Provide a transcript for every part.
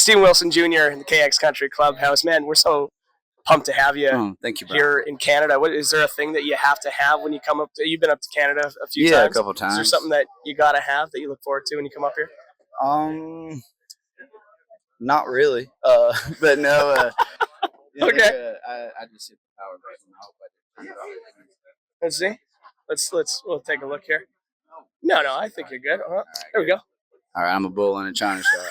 Stephen Wilson Jr. in the KX Country Clubhouse. Man, we're so pumped to have you thank you, here in Canada. What is there a thing that you have to have when you come up to? You've been up to Canada a few times. Yeah, a couple times. Is there something that you gotta have that you look forward to when you come up here? Not really. But no. Okay. I just hit the power button. I hope I didn't turn it off. Let's see. We'll take a look here. No, I think you're good. There we go. All right, I'm a bull in a china shop.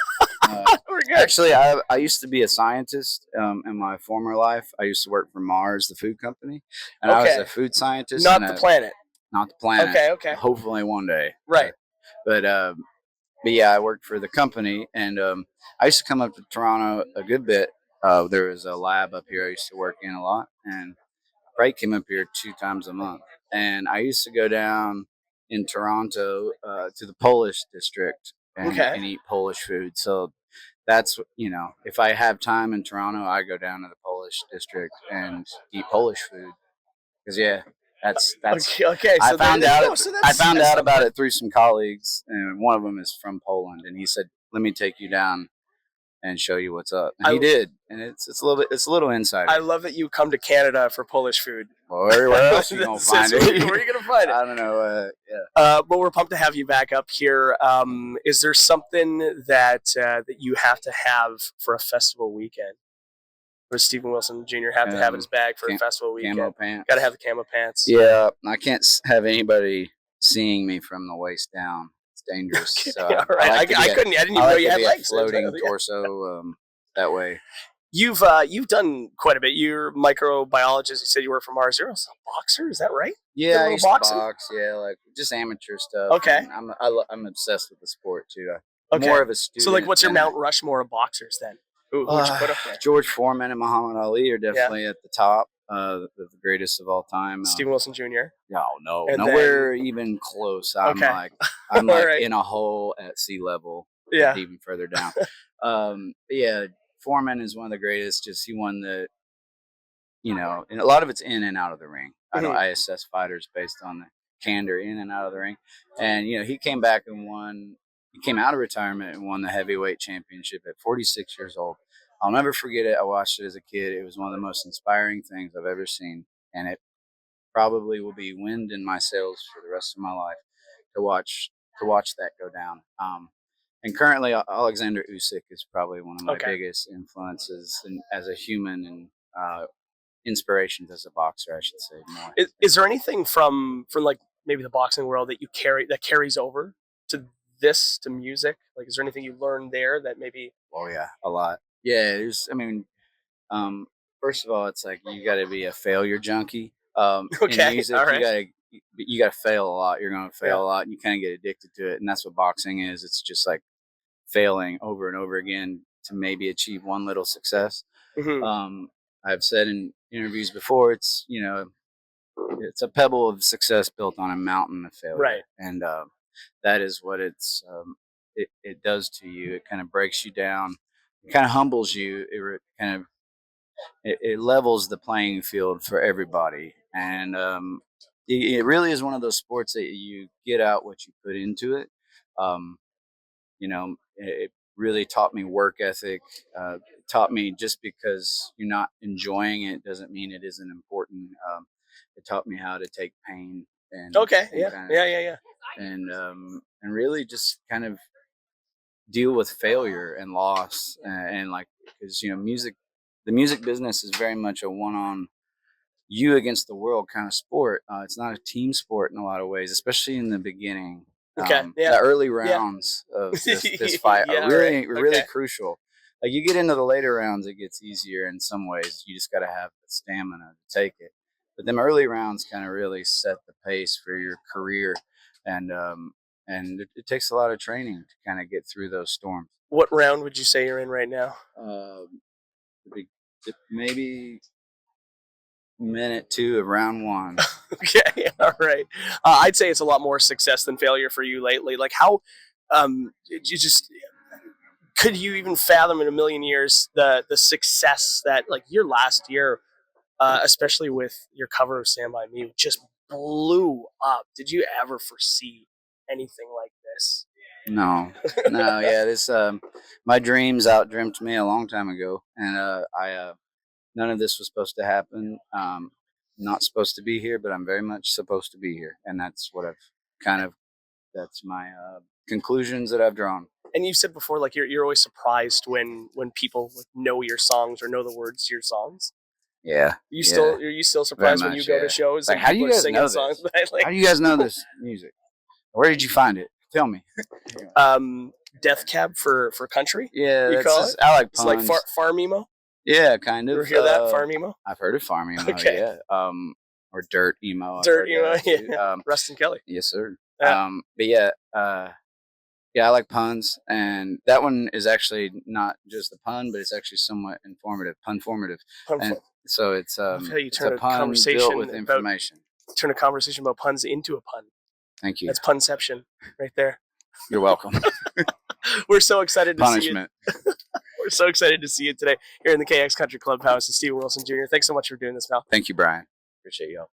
We're good. Actually, I used to be a scientist in my former life. I used to work for Mars, the food company, and I was a food scientist. Not the planet. Not the planet. Okay. Hopefully one day. Right. But yeah, I worked for the company, and I used to come up to Toronto a good bit. There was a lab up here I used to work in a lot, and Craig came up here 2 times a month. And I used to go down in Toronto to the Polish district and eat Polish food. So that's, if I have time in Toronto, I go down to the Polish district and eat Polish food. Because, that's okay. I found out about it through some colleagues, and one of them is from Poland, and he said, "Let me take you down and show you what's up." And he did, and it's a little insider. I love that you come to Canada for Polish food. Well, where else are you gonna find it? Where are you gonna find it? I don't know. But we're pumped to have you back up here. Is there something that you have to have for a festival weekend? Or does Stephen Wilson Jr. have to have in his bag for a festival weekend? Camo pants. Got to have the camo pants. Yeah, I can't have anybody seeing me from the waist down. It's dangerous. Okay, So all right. I didn't even know you had legs. Floating torso. That way. You've done quite a bit. You're microbiologist. You said you work for Mars. You're a boxer. Is that right? Yeah, I used to box. Yeah, like just amateur stuff. Okay. I'm obsessed with the sport too. More of a student. So, like, what's your Mount Rushmore of boxers then? Who'd you put up there? George Foreman and Muhammad Ali are definitely at the top, the greatest of all time. Stephen Wilson Jr. No, nowhere even close. I'm like in a hole at sea level. Yeah, even further down. Yeah, Foreman is one of the greatest. Just he won the, and a lot of it's in and out of the ring. I assess fighters based on the candor in and out of the ring, and he came back and won. He came out of retirement and won the heavyweight championship at 46 years old. I'll never forget it. I watched it as a kid. It was one of the most inspiring things I've ever seen. And it probably will be wind in my sails for the rest of my life to watch that go down. And currently, Alexander Usyk is probably one of my biggest influences as a human and inspirations as a boxer, I should say. More. Is there anything from like maybe the boxing world that carries over to music? Like, is there anything you learned there that maybe? Oh yeah, a lot. Yeah, first of all, it's like you got to be a failure junkie. In music, you got to fail a lot. You're going to fail a lot, and you kind of get addicted to it. And that's what boxing is. It's just like failing over and over again to maybe achieve one little success. Mm-hmm. I've said in interviews before, it's it's a pebble of success built on a mountain of failure. Right. And that is what it does to you. It kind of breaks you down. It kind of humbles you. It levels the playing field for everybody. And it really is one of those sports that you get out what you put into it. It really taught me work ethic. It taught me just because you're not enjoying it doesn't mean it isn't important. It taught me how to take pain and and really just kind of deal with failure and loss and like, because the music business is very much a one-on you against the world kind of sport. It's not a team sport in a lot of ways, especially in the beginning. The early rounds of this fight are really crucial. Like, you get into the later rounds, it gets easier in some ways. You just got to have the stamina to take it. But them early rounds kind of really set the pace for your career, and it takes a lot of training to kind of get through those storms. What round would you say you're in right now? Maybe minute 2 of round 1. Okay, all right. I'd say it's a lot more success than failure for you lately. Like, how could you even fathom in a million years the success that, like, your last year, especially with your cover of Stand By Me, just blew up? Did you ever foresee anything like this? No, yeah, this my dreams outdreamt me a long time ago, and none of this was supposed to happen. Not supposed to be here, but I'm very much supposed to be here, and that's what that's my conclusions that I've drawn. And you said before, like you're always surprised when people like, know your songs or know the words to your songs. Yeah. Are you still surprised when you go to shows like, and how do you guys singing know songs? This? How do you guys know this music? Where did you find it? Tell me. Death Cab for Country. Yeah, you call it? I like puns. It's like farm emo. Yeah, kind of. You ever hear that farm emo? I've heard of farm emo. Okay. Yeah. Or dirt emo. Dirt emo. Yeah. Rustin Kelly. Yes, sir. But yeah. Yeah, I like puns, and that one is actually not just a pun, but it's actually somewhat informative, pun-formative. And so it's how you turn a pun built with information. Turn a conversation about puns into a pun. Thank you. That's punception right there. You're welcome. We're so excited to Punishment. see you. We're so excited to see you today here in the KX Country Clubhouse. Stephen Wilson Jr. Thanks so much for doing this, Mal. Thank you, Brian. Appreciate y'all.